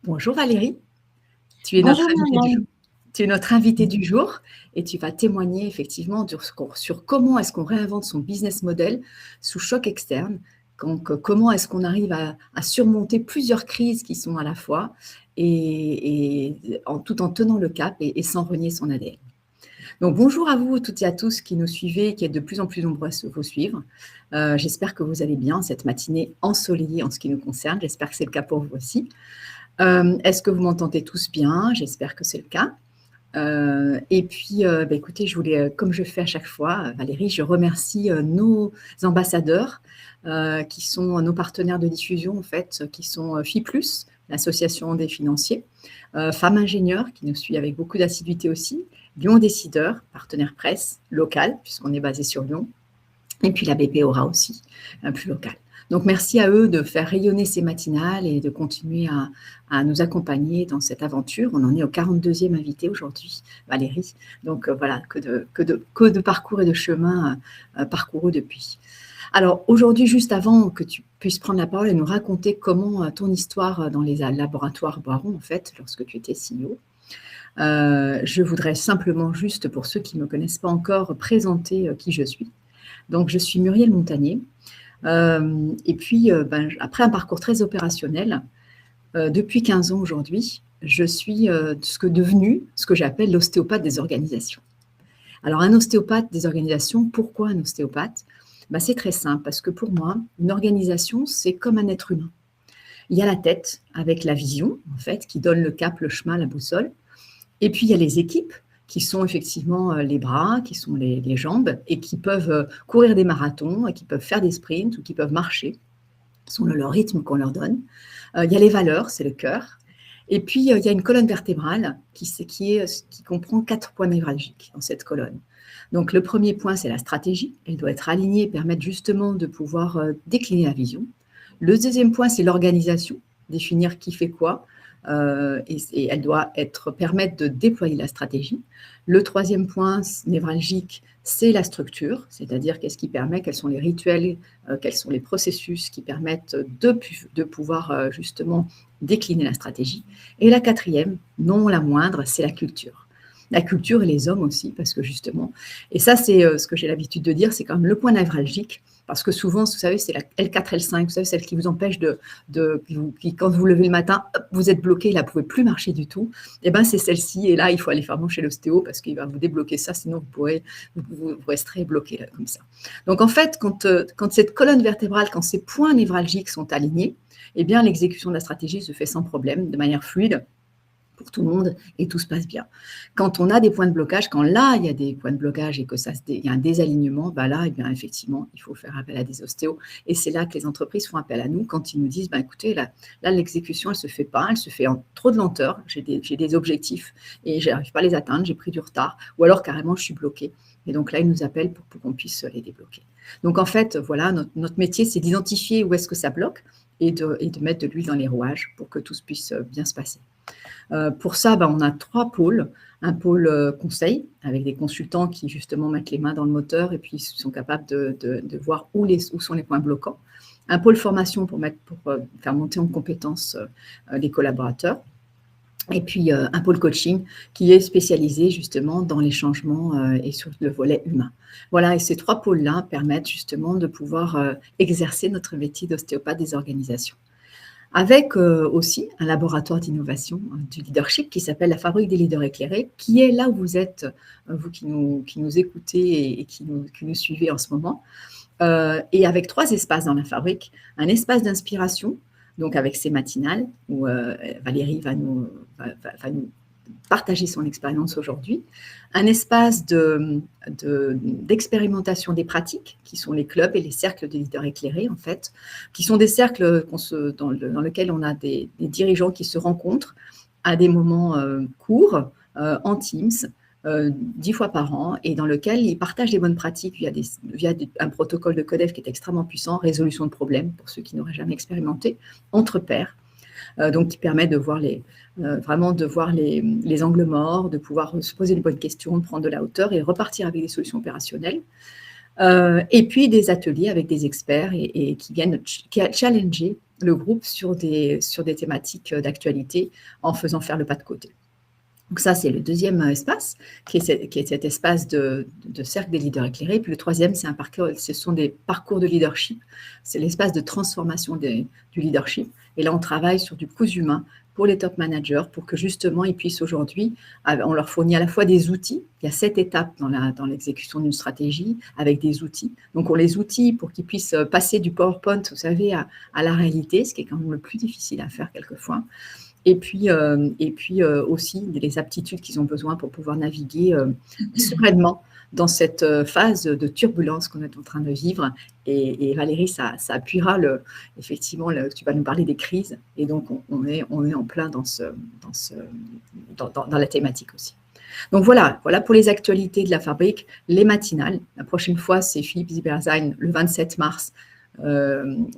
Bonjour Valérie, tu es notre Bonjour invitée du jour. Myriam. Tu es notre invitée du jour et tu vas témoigner effectivement sur comment est-ce qu'on réinvente son business model sous choc externe, donc comment est-ce qu'on arrive à surmonter plusieurs crises qui sont à la fois tout en tenant le cap et sans renier son ADN. Donc bonjour à vous toutes et à tous qui nous suivez, qui êtes de plus en plus nombreux à vous suivre. J'espère que vous allez bien cette matinée ensoleillée en ce qui nous concerne. J'espère que c'est le cas pour vous aussi. Est-ce que vous m'entendez tous bien? J'espère que c'est le cas. Écoutez, je voulais, comme je fais à chaque fois, Valérie, je remercie nos ambassadeurs qui sont nos partenaires de diffusion, en fait, qui sont FIPLUS, l'association des financiers, Femmes Ingénieurs, qui nous suit avec beaucoup d'assiduité aussi, Lyon Décideur, partenaire presse local, puisqu'on est basé sur Lyon, et puis la BP Aura aussi, plus local. Donc, merci à eux de faire rayonner ces matinales et de continuer à nous accompagner dans cette aventure. On en est au 42e invité aujourd'hui, Valérie. Donc, voilà, que de parcours et de chemins parcourus depuis. Alors, aujourd'hui, juste avant que tu puisses prendre la parole et nous raconter comment ton histoire dans les laboratoires Boiron, en fait, lorsque tu étais CEO, je voudrais simplement, juste pour ceux qui ne me connaissent pas encore, présenter qui je suis. Donc, je suis Muriel Montagnier. Après un parcours très opérationnel, depuis 15 ans aujourd'hui, je suis devenue ce que j'appelle l'ostéopathe des organisations. Alors, un ostéopathe des organisations, pourquoi un ostéopathe? C'est très simple, parce que pour moi, une organisation, c'est comme un être humain. Il y a la tête avec la vision, en fait, qui donne le cap, le chemin, la boussole. Et puis, il y a les équipes, qui sont effectivement les bras, qui sont les jambes, et qui peuvent courir des marathons, et qui peuvent faire des sprints, ou qui peuvent marcher, selon le rythme qu'on leur donne. Il y a les valeurs, c'est le cœur. Et puis, il y a une colonne vertébrale qui comprend 4 points névralgiques dans cette colonne. Donc, le premier point, c'est la stratégie. Elle doit être alignée et permettre justement de pouvoir décliner la vision. Le deuxième point, c'est l'organisation, définir qui fait quoi, et elle doit permettre de déployer la stratégie. Le troisième point névralgique, c'est la structure, c'est-à-dire qu'est-ce qui permet, quels sont les rituels, quels sont les processus qui permettent de pouvoir justement décliner la stratégie. Et la quatrième, non la moindre, c'est la culture. La culture et les hommes aussi, parce que justement, et ça c'est ce que j'ai l'habitude de dire, c'est quand même le point névralgique, parce que souvent, vous savez, c'est la L4, L5, vous savez, celle qui vous empêche quand vous levez le matin, hop, vous êtes bloqué, là, vous ne pouvez plus marcher du tout. Et bien, c'est celle-ci, et là, il faut aller faire chez l'ostéo, parce qu'il va vous débloquer ça, sinon vous resterez bloqué là, comme ça. Donc, en fait, quand cette colonne vertébrale, quand ces points névralgiques sont alignés, eh bien, l'exécution de la stratégie se fait sans problème, de manière fluide, pour tout le monde, et tout se passe bien. Quand on a des points de blocage, quand là, il y a des points de blocage et qu'il y a un désalignement, là, eh bien, effectivement, il faut faire appel à des ostéos. Et c'est là que les entreprises font appel à nous quand ils nous disent, écoutez, là l'exécution, elle ne se fait pas, elle se fait en trop de lenteur, j'ai des objectifs et je n'arrive pas à les atteindre, j'ai pris du retard, ou alors carrément, je suis bloquée. Et donc là, ils nous appellent pour qu'on puisse les débloquer. Donc, en fait, voilà, notre métier, c'est d'identifier où est-ce que ça bloque et de mettre de l'huile dans les rouages pour que tout puisse bien se passer. Pour ça, on a 3 pôles. Un pôle conseil, avec des consultants qui justement mettent les mains dans le moteur et puis sont capables de voir où sont les points bloquants. Un pôle formation pour faire monter en compétence les collaborateurs. Et puis un pôle coaching qui est spécialisé justement dans les changements et sur le volet humain. Voilà, et ces 3 pôles-là permettent justement de pouvoir exercer notre métier d'ostéopathe des organisations. Avec aussi un laboratoire d'innovation du leadership qui s'appelle la Fabrique des leaders éclairés, qui est là où vous êtes, vous qui nous écoutez et qui nous suivez en ce moment, et avec 3 espaces dans la fabrique. Un espace d'inspiration, donc avec ses matinales, où Valérie va nous partager son expérience aujourd'hui. Un espace d'expérimentation des pratiques, qui sont les clubs et les cercles de leaders éclairés, en fait, qui sont des cercles dans lesquels on a des dirigeants qui se rencontrent à des moments courts, en Teams, 10 fois par an, et dans lequel ils partagent les bonnes pratiques via un protocole de Codef qui est extrêmement puissant, résolution de problèmes, pour ceux qui n'auraient jamais expérimenté, entre pairs, donc qui permet de voir vraiment de voir les angles morts, de pouvoir se poser les bonnes questions, de prendre de la hauteur et repartir avec des solutions opérationnelles. Et puis des ateliers avec des experts et qui viennent challenger le groupe sur des thématiques d'actualité en faisant faire le pas de côté. Donc ça, c'est le deuxième espace, qui est cet espace de cercle des leaders éclairés. Puis le troisième, ce sont des parcours de leadership. C'est l'espace de transformation du leadership. Et là, on travaille sur du coût humain pour les top managers, pour que justement, ils puissent aujourd'hui, on leur fournit à la fois des outils. Il y a 7 étapes dans l'exécution d'une stratégie avec des outils. Donc, on les outille pour qu'ils puissent passer du PowerPoint, vous savez, à la réalité, ce qui est quand même le plus difficile à faire quelquefois. Et puis aussi les aptitudes qu'ils ont besoin pour pouvoir naviguer sereinement dans cette phase de turbulence qu'on est en train de vivre. Et Valérie, ça appuiera effectivement, tu vas nous parler des crises. Et donc, on est en plein dans la thématique aussi. Donc voilà pour les actualités de la fabrique, les matinales. La prochaine fois, c'est Philippe Zieberstein, le 27 mars,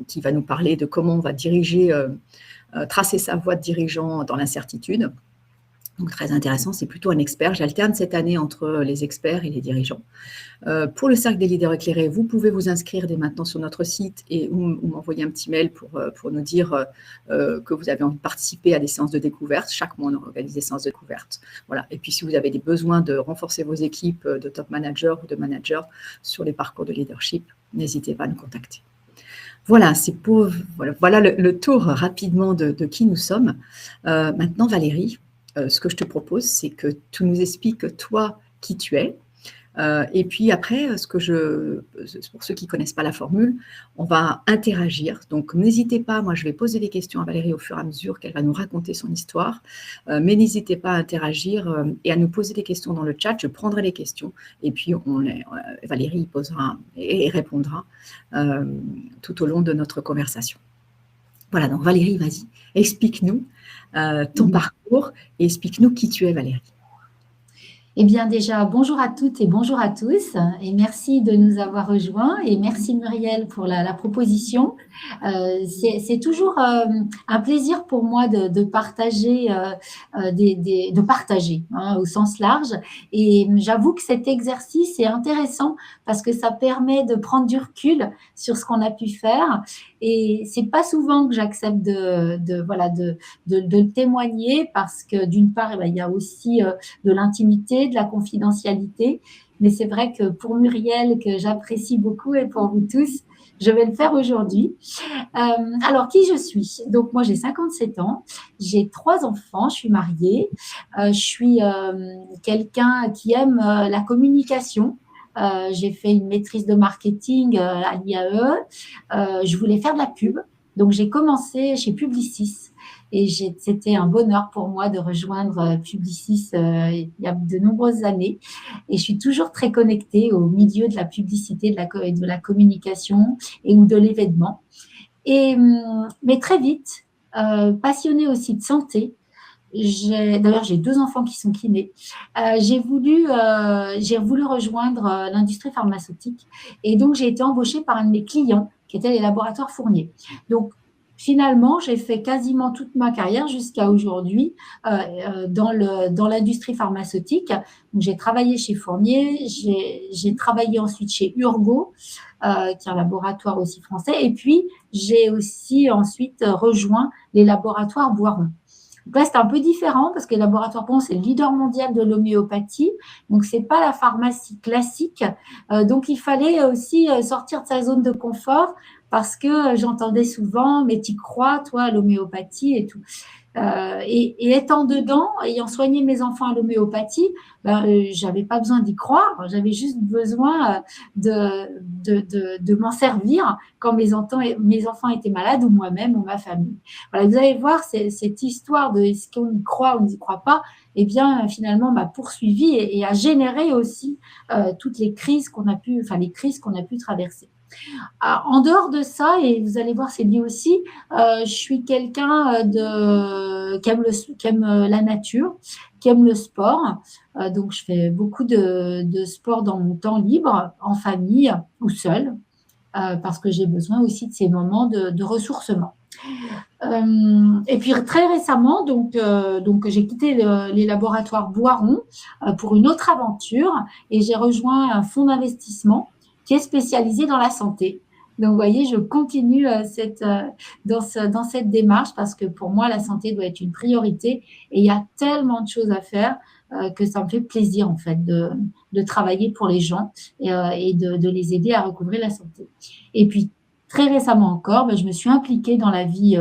qui va nous parler de comment on va diriger, tracer sa voie de dirigeant dans l'incertitude. Donc très intéressant, c'est plutôt un expert. J'alterne cette année entre les experts et les dirigeants. Pour le cercle des leaders éclairés, vous pouvez vous inscrire dès maintenant sur notre site ou m'envoyer un petit mail pour nous dire que vous avez envie de participer à des séances de découverte. Chaque mois, on organise des séances de découverte. Voilà. Et puis, si vous avez des besoins de renforcer vos équipes de top managers ou de managers sur les parcours de leadership, n'hésitez pas à nous contacter. Voilà, voilà le tour rapidement de qui nous sommes. Maintenant, Valérie, ce que je te propose, c'est que tu nous expliques, toi, qui tu es. Et puis après, pour ceux qui ne connaissent pas la formule, on va interagir. Donc, n'hésitez pas, moi, je vais poser des questions à Valérie au fur et à mesure qu'elle va nous raconter son histoire. Mais n'hésitez pas à interagir et à nous poser des questions dans le chat. Je prendrai les questions et puis Valérie posera et répondra tout au long de notre conversation. Voilà, donc Valérie, vas-y, explique-nous ton parcours et explique-nous qui tu es, Valérie. Eh bien déjà, bonjour à toutes et bonjour à tous et merci de nous avoir rejoints et merci Muriel pour la proposition. C'est toujours un plaisir pour moi de partager, au sens large, et j'avoue que cet exercice est intéressant parce que ça permet de prendre du recul sur ce qu'on a pu faire et c'est pas souvent que j'accepte de le témoigner parce que d'une part, il y a aussi de l'intimité, de la confidentialité, mais c'est vrai que pour Muriel, que j'apprécie beaucoup, et pour vous tous, je vais le faire aujourd'hui. Alors, qui je suis? Donc, moi, j'ai 57 ans, j'ai 3 enfants, je suis mariée, je suis quelqu'un qui aime la communication. J'ai fait une maîtrise de marketing à l'IAE. Je voulais faire de la pub, donc j'ai commencé chez Publicis. Et c'était un bonheur pour moi de rejoindre Publicis il y a de nombreuses années. Et je suis toujours très connectée au milieu de la publicité, de la communication ou de l'événement. Mais très vite, passionnée aussi de santé, d'ailleurs, j'ai 2 enfants qui sont kinés. J'ai voulu rejoindre l'industrie pharmaceutique. Et donc, j'ai été embauchée par un de mes clients, qui était les laboratoires Fournier. Donc, finalement, j'ai fait quasiment toute ma carrière jusqu'à aujourd'hui dans l'industrie pharmaceutique. Donc, j'ai travaillé chez Fournier, j'ai travaillé ensuite chez Urgo, qui est un laboratoire aussi français. Et puis, j'ai aussi ensuite rejoint les laboratoires Boiron. Donc là, c'est un peu différent parce que les laboratoires Boiron, c'est le leader mondial de l'homéopathie. Donc, ce n'est pas la pharmacie classique. Donc, il fallait aussi sortir de sa zone de confort parce que j'entendais souvent, mais tu crois, toi, à l'homéopathie et tout. Et étant dedans, ayant soigné mes enfants à l'homéopathie, j'avais pas besoin d'y croire, j'avais juste besoin de m'en servir quand mes enfants étaient malades ou moi-même ou ma famille. Voilà, vous allez voir, cette histoire de est-ce qu'on y croit ou on n'y croit pas, eh bien, finalement, m'a poursuivi et a généré aussi toutes les crises qu'on a pu traverser. En dehors de ça, et vous allez voir, c'est lié aussi, je suis quelqu'un qui aime la nature, qui aime le sport. Donc, je fais beaucoup de sport dans mon temps libre, en famille ou seule, parce que j'ai besoin aussi de ces moments de ressourcement. Et puis très récemment, donc j'ai quitté les laboratoires Boiron pour une autre aventure et j'ai rejoint un fonds d'investissement qui est spécialisée dans la santé. Donc, vous voyez, je continue dans cette démarche parce que pour moi, la santé doit être une priorité et il y a tellement de choses à faire que ça me fait plaisir, en fait, de travailler pour les gens et de les aider à recouvrer la santé. Et puis, très récemment encore, je me suis impliquée dans la vie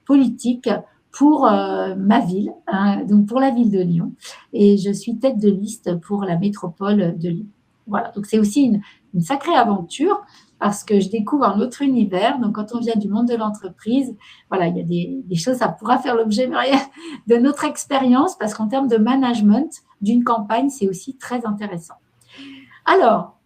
politique pour ma ville, hein, donc pour la ville de Lyon. Et je suis tête de liste pour la métropole de Lyon. Voilà, donc c'est aussi une sacrée aventure parce que je découvre un autre univers. Donc, quand on vient du monde de l'entreprise, voilà, il y a des choses, ça pourra faire l'objet de notre expérience parce qu'en termes de management d'une campagne, c'est aussi très intéressant. Alors,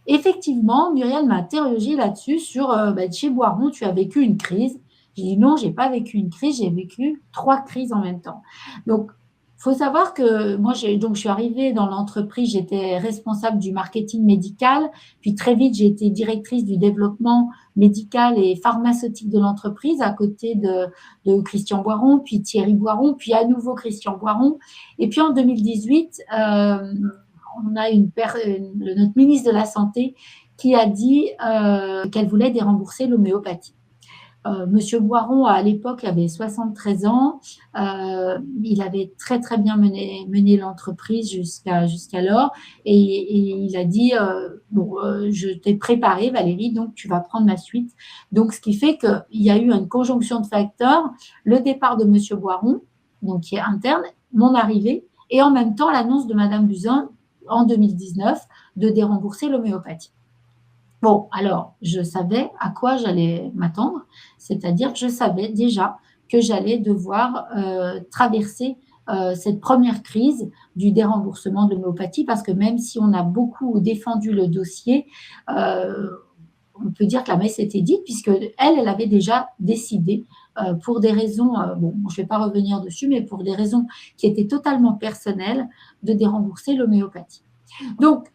effectivement, Muriel m'a interrogée là-dessus sur chez Boiron, tu as vécu une crise. J'ai dit non, je n'ai pas vécu une crise, j'ai vécu 3 crises en même temps. Donc, il faut savoir que moi, je suis arrivée dans l'entreprise, j'étais responsable du marketing médical, puis très vite, j'ai été directrice du développement médical et pharmaceutique de l'entreprise à côté de Christian Boiron, puis Thierry Boiron, puis à nouveau Christian Boiron. Et puis en 2018, on a notre ministre de la Santé qui a dit qu'elle voulait dérembourser l'homéopathie. Monsieur Boiron, à l'époque, avait 73 ans. Il avait très, très bien mené l'entreprise jusqu'alors. Et il a dit, je t'ai préparé, Valérie, donc tu vas prendre ma suite. Donc, ce qui fait qu'il y a eu une conjonction de facteurs. Le départ de Monsieur Boiron, donc qui est interne, mon arrivée, et en même temps, l'annonce de Madame Buzyn en 2019 de dérembourser l'homéopathie. Bon, alors, je savais à quoi j'allais m'attendre, c'est-à-dire que je savais déjà que j'allais devoir traverser cette première crise du déremboursement de l'homéopathie, parce que même si on a beaucoup défendu le dossier, on peut dire que la messe était dite, puisque elle avait déjà décidé, pour des raisons, je ne vais pas revenir dessus, mais pour des raisons qui étaient totalement personnelles, de dérembourser l'homéopathie. Donc,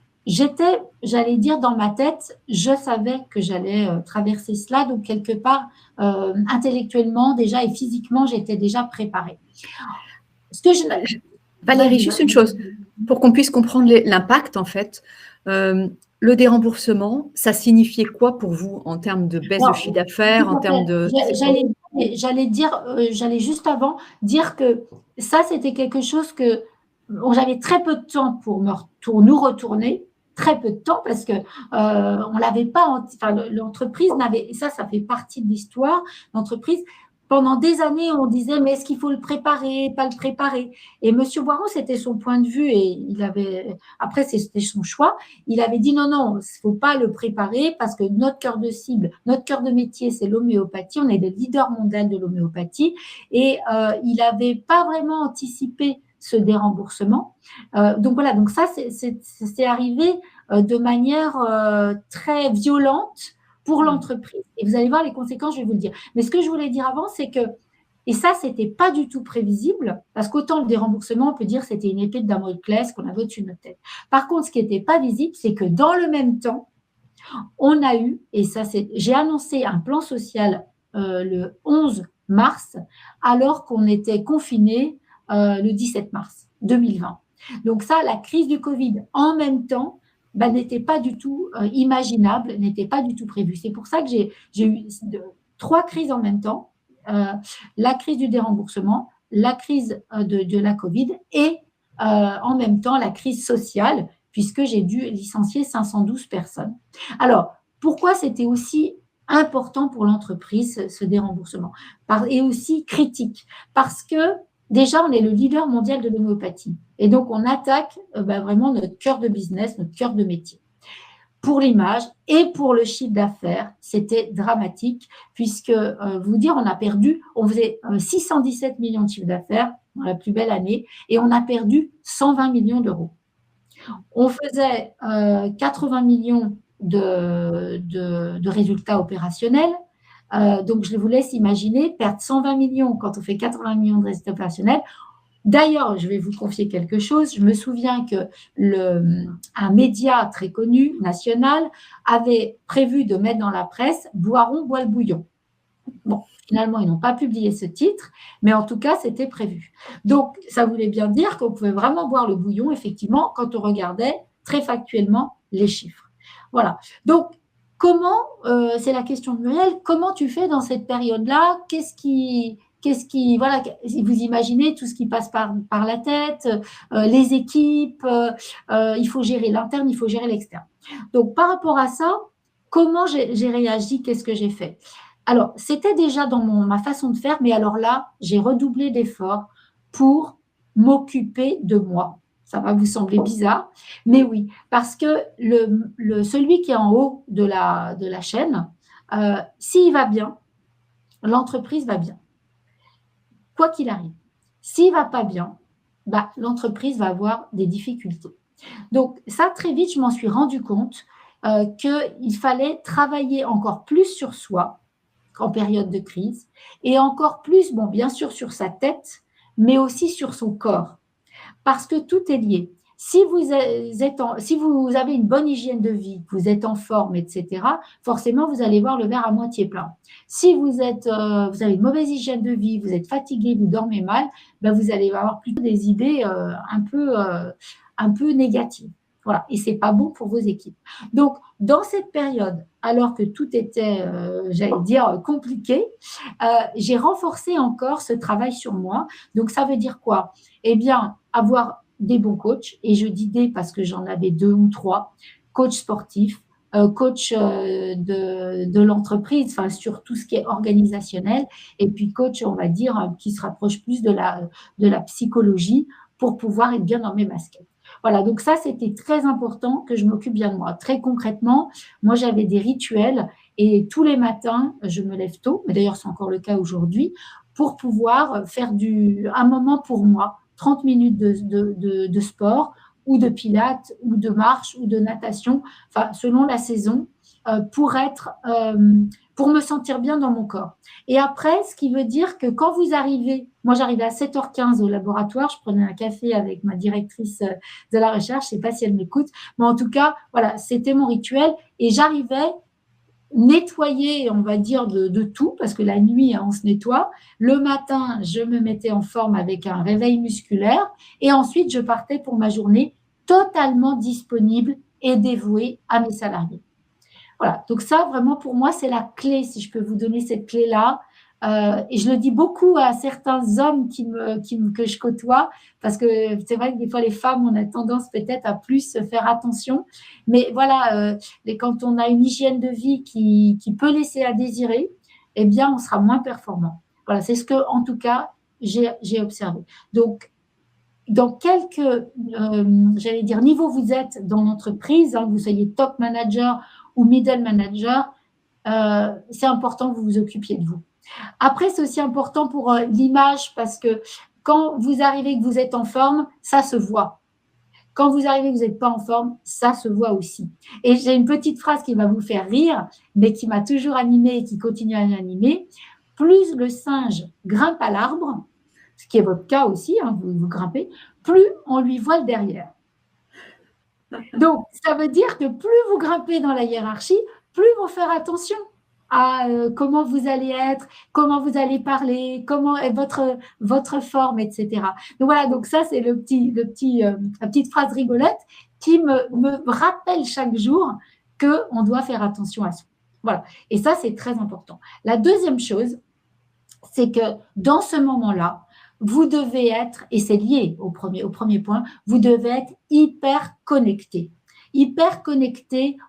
j'allais dire dans ma tête, je savais que j'allais traverser cela, donc quelque part, intellectuellement déjà et physiquement, j'étais déjà préparée. Valérie, juste une chose, pour qu'on puisse comprendre l'impact, en fait, le déremboursement, ça signifiait quoi pour vous en termes de baisse de chiffre d'affaires, en termes de… J'allais juste avant dire que ça, c'était quelque chose que j'avais très peu de temps pour nous retourner, très peu de temps parce que on l'avait pas, l'entreprise n'avait, ça fait partie de l'histoire. L'entreprise, pendant des années, on disait mais est-ce qu'il faut le préparer, pas le préparer. Et Monsieur Boiron, c'était son point de vue et après c'était son choix. Il avait dit non, il faut pas le préparer parce que notre cœur de cible, notre cœur de métier, c'est l'homéopathie. On est le leader mondial de l'homéopathie et il n'avait pas vraiment anticipé ce déremboursement. Donc voilà, donc ça, c'est arrivé de manière très violente pour l'entreprise. Et vous allez voir les conséquences, je vais vous le dire. Mais ce que je voulais dire avant, c'est que, et ça, c'était pas du tout prévisible, parce qu'autant le déremboursement, on peut dire c'était une épée de Damoclès qu'on avait au-dessus de notre tête. Par contre, ce qui n'était pas visible, c'est que dans le même temps, on a eu, et ça, j'ai annoncé un plan social le 11 mars, alors qu'on était confinés le 17 mars 2020. Donc ça, la crise du Covid en même temps n'était pas du tout imaginable, n'était pas du tout prévue. C'est pour ça que j'ai eu 3 crises en même temps, la crise du déremboursement, la crise de la Covid et en même temps la crise sociale, puisque j'ai dû licencier 512 personnes. Alors, pourquoi c'était aussi important pour l'entreprise, ce déremboursement, et aussi critique? Parce que déjà, on est le leader mondial de l'homéopathie. Et donc, on attaque vraiment notre cœur de business, notre cœur de métier. Pour l'image et pour le chiffre d'affaires, c'était dramatique puisque, vous dire, on faisait 617 millions de chiffre d'affaires dans la plus belle année et on a perdu 120 millions d'euros. On faisait 80 millions de résultats opérationnels. Donc, je vous laisse imaginer perdre 120 millions quand on fait 80 millions de résultats opérationnels. D'ailleurs, je vais vous confier quelque chose. Je me souviens qu'un média très connu, national, avait prévu de mettre dans la presse « Boiron boit le bouillon ». Bon, finalement, ils n'ont pas publié ce titre, mais en tout cas, c'était prévu. Donc, ça voulait bien dire qu'on pouvait vraiment boire le bouillon, effectivement, quand on regardait très factuellement les chiffres. Voilà. Donc, comment, c'est la question de Muriel, comment tu fais dans cette période-là? Voilà, vous imaginez tout ce qui passe par la tête, les équipes, il faut gérer l'interne, il faut gérer l'externe. Donc, par rapport à ça, comment j'ai réagi? Qu'est-ce que j'ai fait? Alors, c'était déjà dans ma façon de faire, mais alors là, j'ai redoublé d'efforts pour m'occuper de moi. Ça va vous sembler bizarre, mais oui, parce que celui qui est en haut de la chaîne, s'il va bien, l'entreprise va bien, quoi qu'il arrive. S'il ne va pas bien, bah, l'entreprise va avoir des difficultés. Donc ça, très vite, je m'en suis rendu compte qu'il fallait travailler encore plus sur soi en période de crise et encore plus, bon, bien sûr, sur sa tête, mais aussi sur son corps. Parce que tout est lié. Si vous avez une bonne hygiène de vie, vous êtes en forme, etc., forcément, vous allez voir le verre à moitié plein. Si vous avez une mauvaise hygiène de vie, vous êtes fatigué, vous dormez mal, ben vous allez avoir plutôt des idées un peu négatives. Voilà, et c'est pas bon pour vos équipes. Donc, dans cette période, alors que tout était, j'allais dire, compliqué, j'ai renforcé encore ce travail sur moi. Donc, ça veut dire quoi? Eh bien, avoir des bons coachs, et je dis des parce que j'en avais 2 ou 3, coach sportif, coach de l'entreprise, enfin, sur tout ce qui est organisationnel, et puis coach, on va dire, qui se rapproche plus de la psychologie pour pouvoir être bien dans mes baskets. Voilà, donc ça, c'était très important que je m'occupe bien de moi. Très concrètement, moi, j'avais des rituels et tous les matins, je me lève tôt, mais d'ailleurs, c'est encore le cas aujourd'hui, pour pouvoir faire un moment pour moi, 30 minutes de sport ou de pilates ou de marche ou de natation, enfin, selon la saison, pour me sentir bien dans mon corps. Et après, ce qui veut dire que quand vous arrivez, moi j'arrivais à 7h15 au laboratoire, je prenais un café avec ma directrice de la recherche, je ne sais pas si elle m'écoute, mais en tout cas, voilà, c'était mon rituel et j'arrivais nettoyer, on va dire, de tout, parce que la nuit, on se nettoie. Le matin, je me mettais en forme avec un réveil musculaire et ensuite, je partais pour ma journée totalement disponible et dévouée à mes salariés. Voilà, donc ça, vraiment, pour moi, c'est la clé, si je peux vous donner cette clé-là. Et je le dis beaucoup à certains hommes que je côtoie, parce que c'est vrai que des fois, les femmes, on a tendance peut-être à plus faire attention. Mais voilà, quand on a une hygiène de vie qui peut laisser à désirer, eh bien, on sera moins performant. Voilà, c'est ce que, en tout cas, j'ai observé. Donc, dans quelques, j'allais dire, niveau vous êtes dans l'entreprise, que vous soyez top manager ou middle manager, c'est important que vous vous occupiez de vous. Après, c'est aussi important pour l'image parce que quand vous arrivez que vous êtes en forme, ça se voit. Quand vous arrivez que vous n'êtes pas en forme, ça se voit aussi. Et j'ai une petite phrase qui va vous faire rire, mais qui m'a toujours animée et qui continue à m'animer. Plus le singe grimpe à l'arbre, ce qui est votre cas aussi, vous grimpez, plus on lui voit le derrière. Donc, ça veut dire que plus vous grimpez dans la hiérarchie, plus il faut faire attention à comment vous allez être, comment vous allez parler, comment est votre forme, etc. Donc voilà, donc ça c'est la petite phrase rigolote qui me rappelle chaque jour qu'on doit faire attention à soi. Voilà, et ça c'est très important. La deuxième chose, c'est que dans ce moment-là, vous devez être, et c'est lié au premier point, vous devez être hyper connecté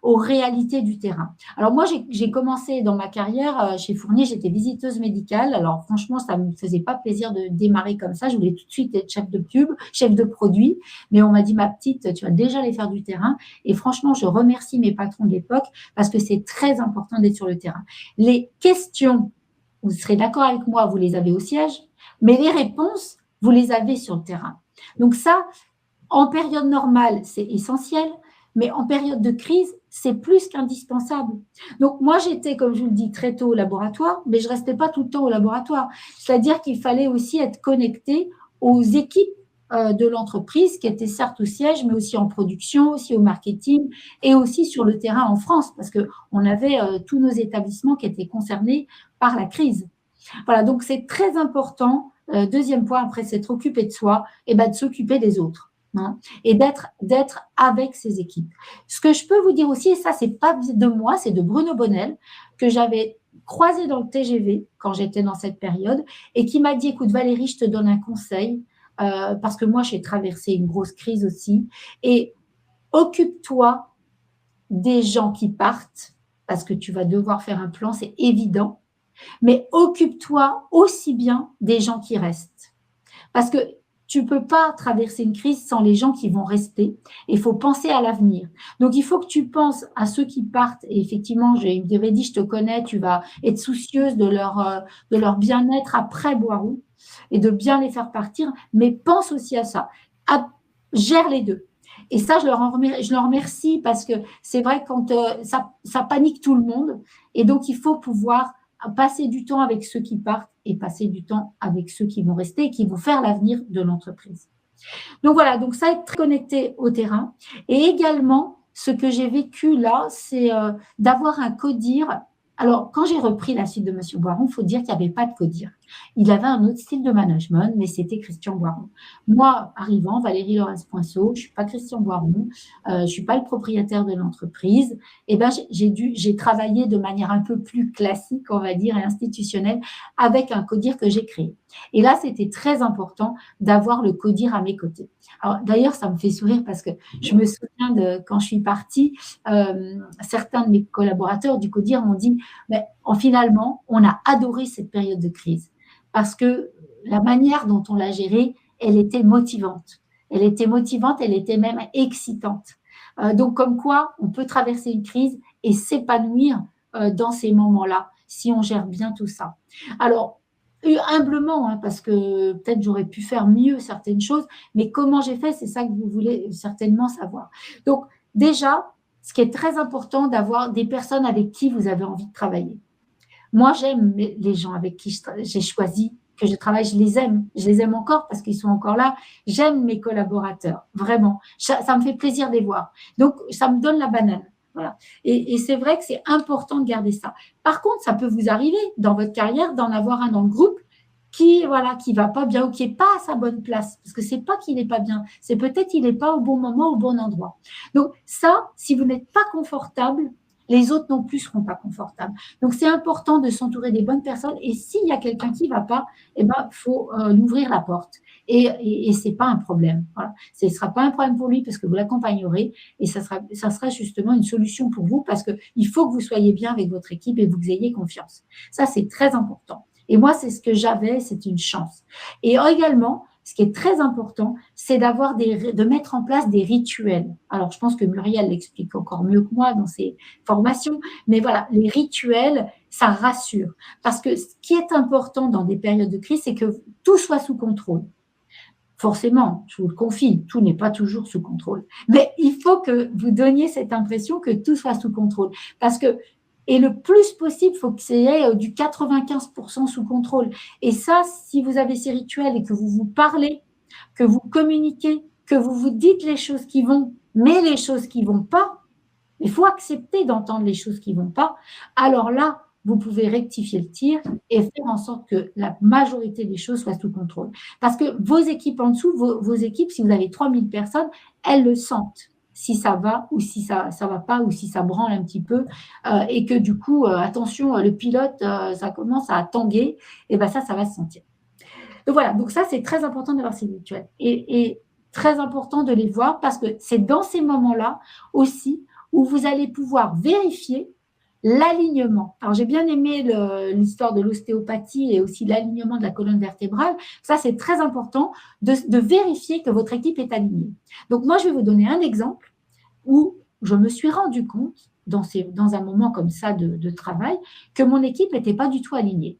aux réalités du terrain. Alors moi, j'ai commencé dans ma carrière chez Fournier, j'étais visiteuse médicale. Alors franchement, ça ne me faisait pas plaisir de démarrer comme ça. Je voulais tout de suite être chef de pub, chef de produit. Mais on m'a dit, ma petite, tu vas déjà aller faire du terrain. Et franchement, je remercie mes patrons de l'époque parce que c'est très important d'être sur le terrain. Les questions, vous serez d'accord avec moi, vous les avez au siège, mais les réponses, vous les avez sur le terrain. Donc ça, en période normale, c'est essentiel, mais en période de crise, c'est plus qu'indispensable. Donc moi, j'étais, comme je vous le dis, très tôt au laboratoire, mais je ne restais pas tout le temps au laboratoire. C'est-à-dire qu'il fallait aussi être connecté aux équipes de l'entreprise qui étaient certes au siège, mais aussi en production, aussi au marketing et aussi sur le terrain en France, parce qu'on avait tous nos établissements qui étaient concernés par la crise. Voilà, donc c'est très important. Deuxième point, après s'être occupé de soi, et de s'occuper des autres. hein, et d'être avec ses équipes. Ce que je peux vous dire aussi, et ça, c'est pas de moi, c'est de Bruno Bonnel, que j'avais croisé dans le TGV quand j'étais dans cette période, et qui m'a dit, écoute Valérie, je te donne un conseil, parce que moi, j'ai traversé une grosse crise aussi, et occupe-toi des gens qui partent, parce que tu vas devoir faire un plan, c'est évident, mais occupe-toi aussi bien des gens qui restent. Parce que tu ne peux pas traverser une crise sans les gens qui vont rester. Il faut penser à l'avenir. Donc, il faut que tu penses à ceux qui partent. Et effectivement, je m'avais dit, je te connais, tu vas être soucieuse de leur bien-être après Boiroux et de bien les faire partir. Mais pense aussi à ça. Gère les deux. Et ça, je leur remercie parce que c'est vrai quand ça panique tout le monde. Et donc, il faut pouvoir passer du temps avec ceux qui partent et passer du temps avec ceux qui vont rester et qui vont faire l'avenir de l'entreprise. Donc voilà, donc ça, être très connecté au terrain. Et également, ce que j'ai vécu là, c'est d'avoir un codir. Alors, quand j'ai repris la suite de M. Boiron, il faut dire qu'il n'y avait pas de codir. Il avait un autre style de management, mais c'était Christian Boiron. Moi, arrivant, Valérie Lorenz-Poinceau, je ne suis pas Christian Boiron, je ne suis pas le propriétaire de l'entreprise. Eh ben, j'ai travaillé de manière un peu plus classique, on va dire, et institutionnelle, avec un codir que j'ai créé. Et là, c'était très important d'avoir le codir à mes côtés. Alors, d'ailleurs, ça me fait sourire parce que je me souviens de quand je suis partie, certains de mes collaborateurs du codir m'ont dit, mais finalement, on a adoré cette période de crise parce que la manière dont on l'a gérée, elle était motivante. Elle était motivante, elle était même excitante. Donc, comme quoi, on peut traverser une crise et s'épanouir dans ces moments-là, si on gère bien tout ça. Alors, humblement, hein, parce que peut-être j'aurais pu faire mieux certaines choses, mais comment j'ai fait, c'est ça que vous voulez certainement savoir. Donc, déjà, ce qui est très important, d'avoir des personnes avec qui vous avez envie de travailler. Moi, j'aime les gens avec qui j'ai choisi que je travaille, je les aime encore parce qu'ils sont encore là. J'aime mes collaborateurs, vraiment. Ça me fait plaisir de les voir. Donc, ça me donne la banane. Voilà. Et c'est vrai que c'est important de garder ça. Par contre, ça peut vous arriver dans votre carrière d'en avoir un dans le groupe qui va pas bien ou qui est pas à sa bonne place, parce que c'est pas qu'il n'est pas bien, c'est peut-être qu'il n'est pas au bon moment, au bon endroit. Donc ça, si vous n'êtes pas confortable, les autres non plus seront pas confortables. Donc c'est important de s'entourer des bonnes personnes. Et s'il y a quelqu'un qui va pas, eh ben faut lui ouvrir la porte. Et c'est pas un problème. Voilà. Ce sera pas un problème pour lui parce que vous l'accompagnerez et ça sera justement une solution pour vous parce que il faut que vous soyez bien avec votre équipe et que vous ayez confiance. Ça c'est très important. Et moi, c'est ce que j'avais, c'est une chance. Et également, ce qui est très important, c'est de mettre en place des rituels. Alors, je pense que Muriel l'explique encore mieux que moi dans ses formations, mais voilà, les rituels, ça rassure. Parce que ce qui est important dans des périodes de crise, c'est que tout soit sous contrôle. Forcément, je vous le confie, tout n'est pas toujours sous contrôle. Mais il faut que vous donniez cette impression que tout soit sous contrôle. Parce que et le plus possible, il faut que c'est du 95% sous contrôle. Et ça, si vous avez ces rituels et que vous vous parlez, que vous communiquez, que vous vous dites les choses qui vont, mais les choses qui ne vont pas, il faut accepter d'entendre les choses qui ne vont pas. Alors là, vous pouvez rectifier le tir et faire en sorte que la majorité des choses soient sous contrôle. Parce que vos équipes en dessous, vos équipes, si vous avez 3000 personnes, elles le sentent. Si ça va ou si ça va pas ou si ça branle un petit peu et que du coup, attention, le pilote, ça commence à tanguer, et ben ça va se sentir. Donc voilà, donc ça, c'est très important d'avoir ces rituels et très important de les voir parce que c'est dans ces moments-là aussi où vous allez pouvoir vérifier l'alignement. Alors, j'ai bien aimé l'histoire de l'ostéopathie et aussi l'alignement de la colonne vertébrale. Ça, c'est très important de vérifier que votre équipe est alignée. Donc, moi, je vais vous donner un exemple où je me suis rendu compte, dans un moment comme ça de travail, que mon équipe n'était pas du tout alignée.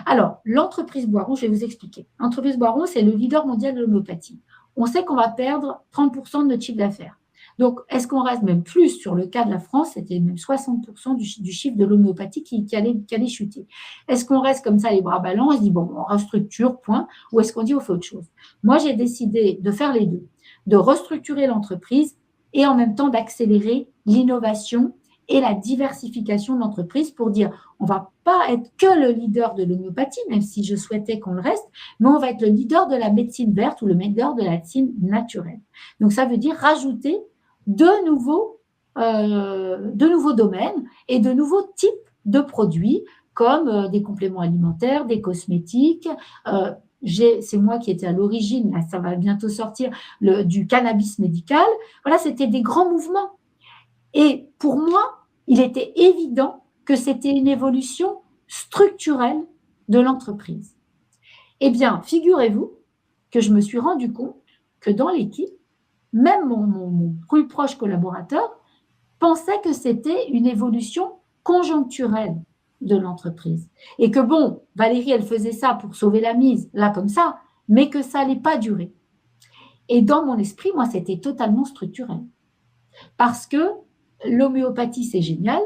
Alors, l'entreprise Boiron, je vais vous expliquer. L'entreprise Boiron, c'est le leader mondial de l'homéopathie. On sait qu'on va perdre 30% de notre chiffre d'affaires. Donc, est-ce qu'on reste même plus sur le cas de la France? C'était même 60% du chiffre de l'homéopathie qui allait chuter. Est-ce qu'on reste comme ça les bras ballants? On se dit, bon, on restructure, point. Ou est-ce qu'on dit, on fait autre chose? Moi, j'ai décidé de faire les deux, de restructurer l'entreprise et en même temps d'accélérer l'innovation et la diversification de l'entreprise pour dire on ne va pas être que le leader de l'homéopathie, même si je souhaitais qu'on le reste, mais on va être le leader de la médecine verte ou le leader de la médecine naturelle. Donc, ça veut dire rajouter de nouveaux domaines et de nouveaux types de produits comme des compléments alimentaires, des cosmétiques. C'est moi qui étais à l'origine, là, ça va bientôt sortir, du cannabis médical. Voilà, c'était des grands mouvements. Et pour moi, il était évident que c'était une évolution structurelle de l'entreprise. Eh bien, figurez-vous que je me suis rendu compte que dans l'équipe, même mon plus proche collaborateur pensait que c'était une évolution conjoncturelle de l'entreprise. Et que bon, Valérie, elle faisait ça pour sauver la mise, là comme ça, mais que ça n'allait pas durer. Et dans mon esprit, moi, c'était totalement structurel. Parce que l'homéopathie, c'est génial,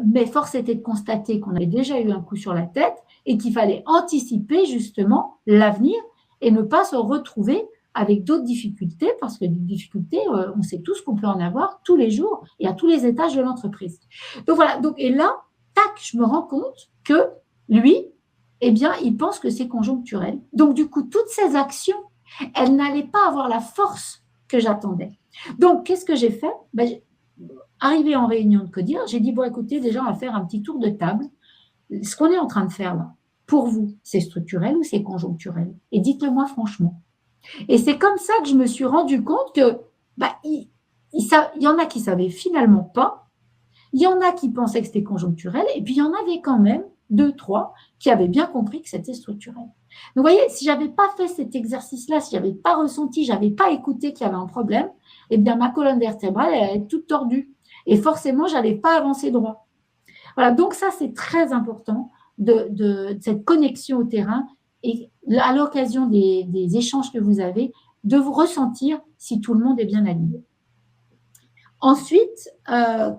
mais force était de constater qu'on avait déjà eu un coup sur la tête et qu'il fallait anticiper justement l'avenir et ne pas se retrouver avec d'autres difficultés, parce que des difficultés, on sait tous qu'on peut en avoir tous les jours et à tous les étages de l'entreprise. Donc voilà, et là, tac, je me rends compte que lui, eh bien, il pense que c'est conjoncturel. Donc du coup, toutes ces actions, elles n'allaient pas avoir la force que j'attendais. Donc, qu'est-ce que j'ai fait? Arrivé en réunion de CODIR, j'ai dit, bon, écoutez, déjà, on va faire un petit tour de table. Ce qu'on est en train de faire là, pour vous, c'est structurel ou c'est conjoncturel? Et dites-le-moi franchement. Et c'est comme ça que je me suis rendu compte que il y en a qui ne savaient finalement pas, il y en a qui pensaient que c'était conjoncturel, et puis il y en avait quand même 2, 3 qui avaient bien compris que c'était structurel. Donc, vous voyez, si je n'avais pas fait cet exercice-là, si je n'avais pas ressenti, je n'avais pas écouté qu'il y avait un problème, eh bien, ma colonne vertébrale, elle est toute tordue. Et forcément, je n'allais pas avancer droit. Voilà, donc ça, c'est très important de cette connexion au terrain et à l'occasion des échanges que vous avez, de vous ressentir si tout le monde est bien aligné. Ensuite,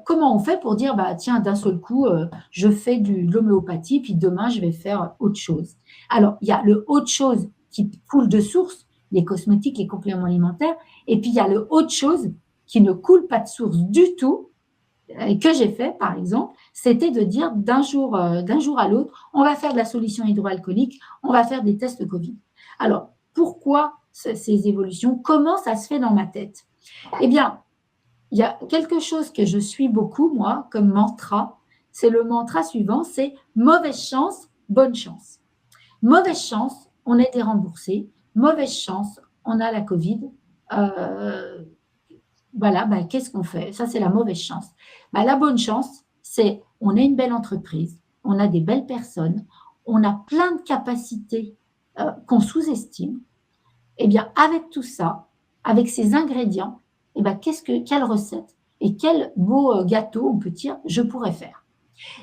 comment on fait pour dire, tiens, d'un seul coup, je fais de l'homéopathie, puis demain, je vais faire autre chose. Alors, il y a le autre chose qui coule de source, les cosmétiques, les compléments alimentaires, et puis il y a le autre chose qui ne coule pas de source du tout, que j'ai fait, par exemple, c'était de dire d'un jour à l'autre, on va faire de la solution hydroalcoolique, on va faire des tests Covid. Alors, pourquoi ces évolutions? Comment ça se fait dans ma tête? Eh bien, il y a quelque chose que je suis beaucoup, moi, comme mantra, c'est le mantra suivant, c'est mauvaise chance, bonne chance. Mauvaise chance, on est déremboursé. Mauvaise chance, on a la Covid. Voilà, qu'est-ce qu'on fait? Ça, c'est la mauvaise chance. La bonne chance, c'est on est une belle entreprise, on a des belles personnes, on a plein de capacités qu'on sous-estime. Eh bien, avec tout ça, avec ces ingrédients, quelle recette et quel beau gâteau, on peut dire, je pourrais faire?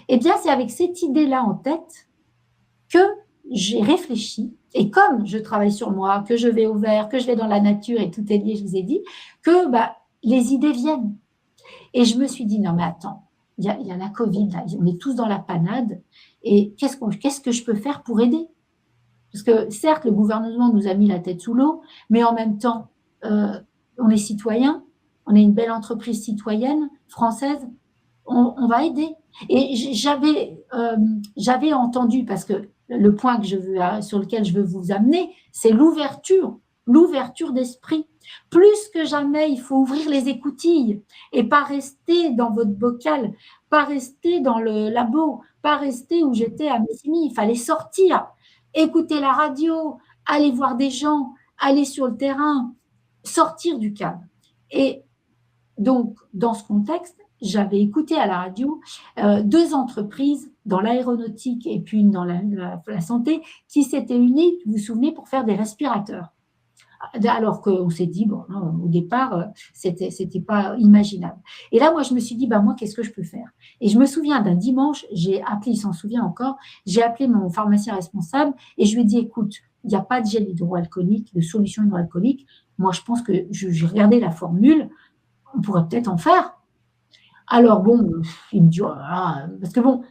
Eh bien, c'est avec cette idée-là en tête que j'ai réfléchi, et comme je travaille sur moi, que je vais au vert, que je vais dans la nature, et tout est lié, je vous ai dit, que les idées viennent. Et je me suis dit, non mais attends, il y a la Covid, là, on est tous dans la panade, et qu'est-ce que je peux faire pour aider? Parce que certes, le gouvernement nous a mis la tête sous l'eau, mais en même temps, on est citoyen, on est une belle entreprise citoyenne, française, on va aider. Et j'avais entendu, parce que le point sur lequel je veux vous amener, c'est l'ouverture d'esprit. Plus que jamais, il faut ouvrir les écoutilles et pas rester dans votre bocal, pas rester dans le labo, pas rester où j'étais à Messimy. Il fallait sortir, écouter la radio, aller voir des gens, aller sur le terrain, sortir du cadre. Et donc, dans ce contexte, j'avais écouté à la radio 2 entreprises dans l'aéronautique et puis une dans la santé qui s'étaient unies, vous vous souvenez, pour faire des respirateurs. Alors qu'on s'est dit, bon, non, au départ, c'était pas imaginable. Et là, moi, je me suis dit, moi, qu'est-ce que je peux faire? Et je me souviens d'un dimanche, j'ai appelé, il s'en souvient encore, j'ai appelé mon pharmacien responsable et je lui ai dit, écoute, il n'y a pas de gel hydroalcoolique, de solution hydroalcoolique. Moi, je pense que j'ai regardé la formule, on pourrait peut-être en faire. Alors bon, il me dit, oh là là, parce que bon,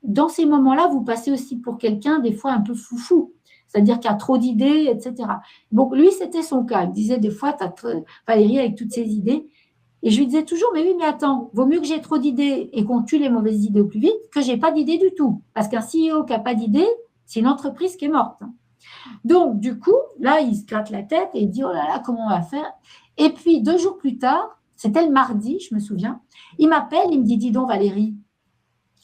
dans ces moments-là, vous passez aussi pour quelqu'un, des fois, un peu foufou. C'est-à-dire qu'il y a trop d'idées, etc. Donc, lui, c'était son cas. Il me disait des fois, Valérie, avec toutes ces idées. Et je lui disais toujours, mais oui, mais attends, vaut mieux que j'ai trop d'idées et qu'on tue les mauvaises idées au plus vite que j'ai pas d'idées du tout. Parce qu'un CEO qui n'a pas d'idées, c'est une entreprise qui est morte. Donc, du coup, là, il se gratte la tête et il dit, oh là là, comment on va faire? Et puis, 2 jours plus tard, c'était le mardi, je me souviens, il m'appelle, il me dit, dis donc Valérie,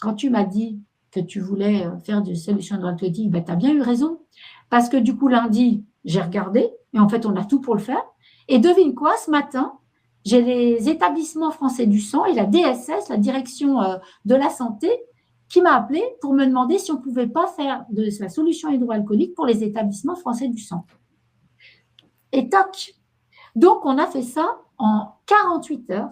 quand tu m'as dit que tu voulais faire des solutions de droit politique, ben, tu as bien eu raison. Parce que du coup, lundi, j'ai regardé, et en fait, on a tout pour le faire. Et devine quoi, ce matin, j'ai les établissements français du sang et la DSS, la direction de la santé, qui m'a appelé pour me demander si on ne pouvait pas faire de la solution hydroalcoolique pour les établissements français du sang. Et toc. Donc, on a fait ça en 48 heures.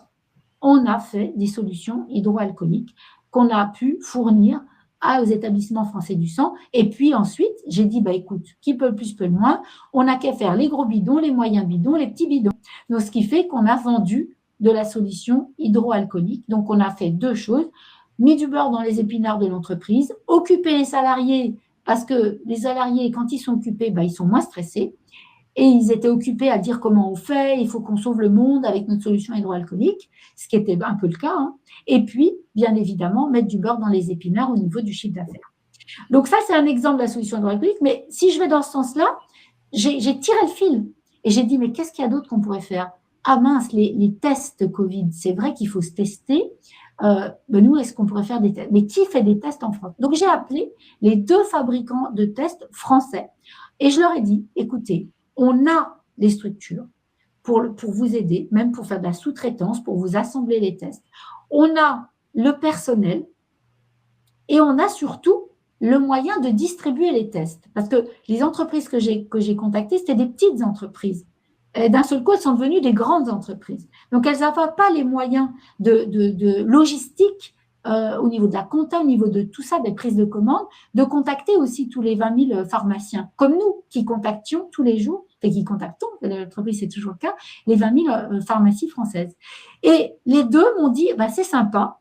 On a fait des solutions hydroalcooliques qu'on a pu fournir aux établissements français du sang. Et puis ensuite, j'ai dit, bah, écoute, qui peut le plus, peut le moins. On n'a qu'à faire les gros bidons, les moyens bidons, les petits bidons. Donc, ce qui fait qu'on a vendu de la solution hydroalcoolique. Donc, on a fait 2 choses. Mis du beurre dans les épinards de l'entreprise, occuper les salariés, parce que les salariés, quand ils sont occupés, bah, ils sont moins stressés. Et ils étaient occupés à dire comment on fait, il faut qu'on sauve le monde avec notre solution hydroalcoolique, ce qui était un peu le cas. Hein. Et puis, bien évidemment, mettre du beurre dans les épinards au niveau du chiffre d'affaires. Donc ça, c'est un exemple de la solution hydroalcoolique. Mais si je vais dans ce sens-là, j'ai tiré le fil et j'ai dit, mais qu'est-ce qu'il y a d'autre qu'on pourrait faire? Ah mince, les tests Covid, c'est vrai qu'il faut se tester. Nous, est-ce qu'on pourrait faire des tests? Mais qui fait des tests en France? Donc, j'ai appelé les 2 fabricants de tests français et je leur ai dit, écoutez, on a les structures pour vous aider, même pour faire de la sous-traitance, pour vous assembler les tests. On a le personnel et on a surtout le moyen de distribuer les tests. Parce que les entreprises que j'ai contactées, c'était des petites entreprises. Et d'un seul coup, elles sont devenues des grandes entreprises. Donc, elles n'avaient pas les moyens de logistique au niveau de la compta, au niveau de tout ça, des prises de commandes, de contacter aussi tous les 20 000 pharmaciens, comme nous, qui contactions tous les jours, et qui contactons, l'entreprise c'est toujours le cas, les 20 000 pharmacies françaises. Et les 2 m'ont dit, bah, c'est sympa.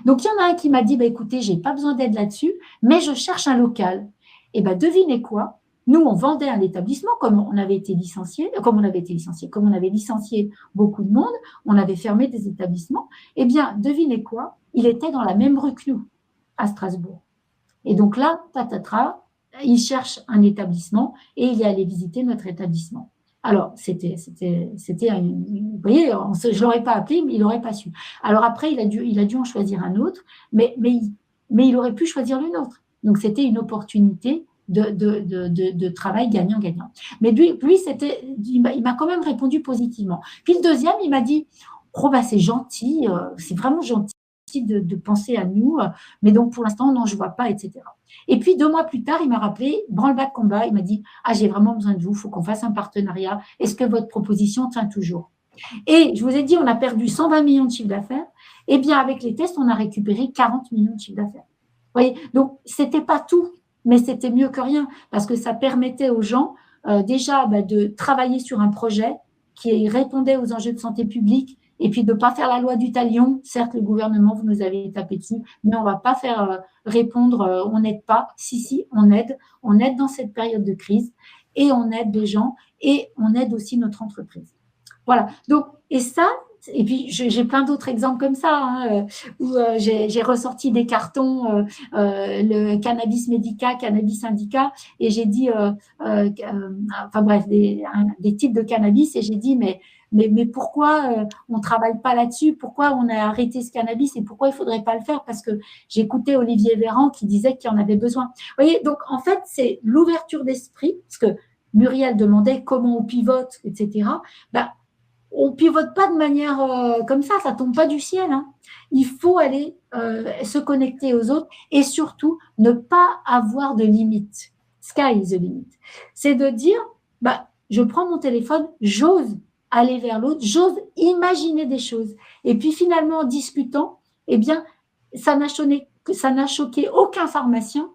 Donc, il y en a un qui m'a dit, bah, écoutez, je n'ai pas besoin d'aide là-dessus, mais je cherche un local. Et bien, devinez quoi? Nous, on vendait un établissement, comme on avait licencié beaucoup de monde, on avait fermé des établissements. Eh bien, devinez quoi? Il était dans la même rue que nous, à Strasbourg. Et donc là, patatras, il cherche un établissement et il est allé visiter notre établissement. Alors, c'était vous voyez, je ne l'aurais pas appelé, mais il n'aurait pas su. Alors après, il a dû en choisir un autre, mais il aurait pu choisir le nôtre. Donc, c'était une opportunité de travail gagnant-gagnant. Mais lui il m'a quand même répondu positivement. Puis le deuxième, il m'a dit, oh, bah, c'est gentil, c'est vraiment gentil de penser à nous, mais donc pour l'instant, non, je ne vois pas, etc. Et puis 2 mois plus tard, il m'a rappelé, branle-bas de combat, il m'a dit, ah, j'ai vraiment besoin de vous, il faut qu'on fasse un partenariat, est-ce que votre proposition tient toujours? Et je vous ai dit, on a perdu 120 millions de chiffre d'affaires, et bien avec les tests, on a récupéré 40 millions de chiffre d'affaires. Vous voyez, donc ce n'était pas tout, mais c'était mieux que rien, parce que ça permettait aux gens déjà de travailler sur un projet qui répondait aux enjeux de santé publique, et puis de ne pas faire la loi du talion. Certes, le gouvernement, vous nous avez tapé dessus, mais on ne va pas faire répondre, on n'aide pas. Si, on aide dans cette période de crise, et on aide les gens, et on aide aussi notre entreprise. Voilà, donc, et ça, et puis j'ai plein d'autres exemples comme ça, hein, où j'ai ressorti des cartons, le cannabis médica, cannabis indica, et j'ai dit, enfin bref, des types de cannabis, et j'ai dit, mais pourquoi on ne travaille pas là-dessus? Pourquoi on a arrêté ce cannabis et pourquoi il ne faudrait pas le faire? Parce que j'écoutais Olivier Véran qui disait qu'il y en avait besoin. Vous voyez, donc en fait, c'est l'ouverture d'esprit, parce que Muriel demandait comment on pivote, etc. Ben, on ne pivote pas de manière comme ça ne tombe pas du ciel. Hein. Il faut aller se connecter aux autres et surtout ne pas avoir de limite. Sky is the limit. C'est de dire, bah, je prends mon téléphone, j'ose aller vers l'autre, j'ose imaginer des choses. Et puis finalement, en discutant, eh bien, ça n'a choqué aucun pharmacien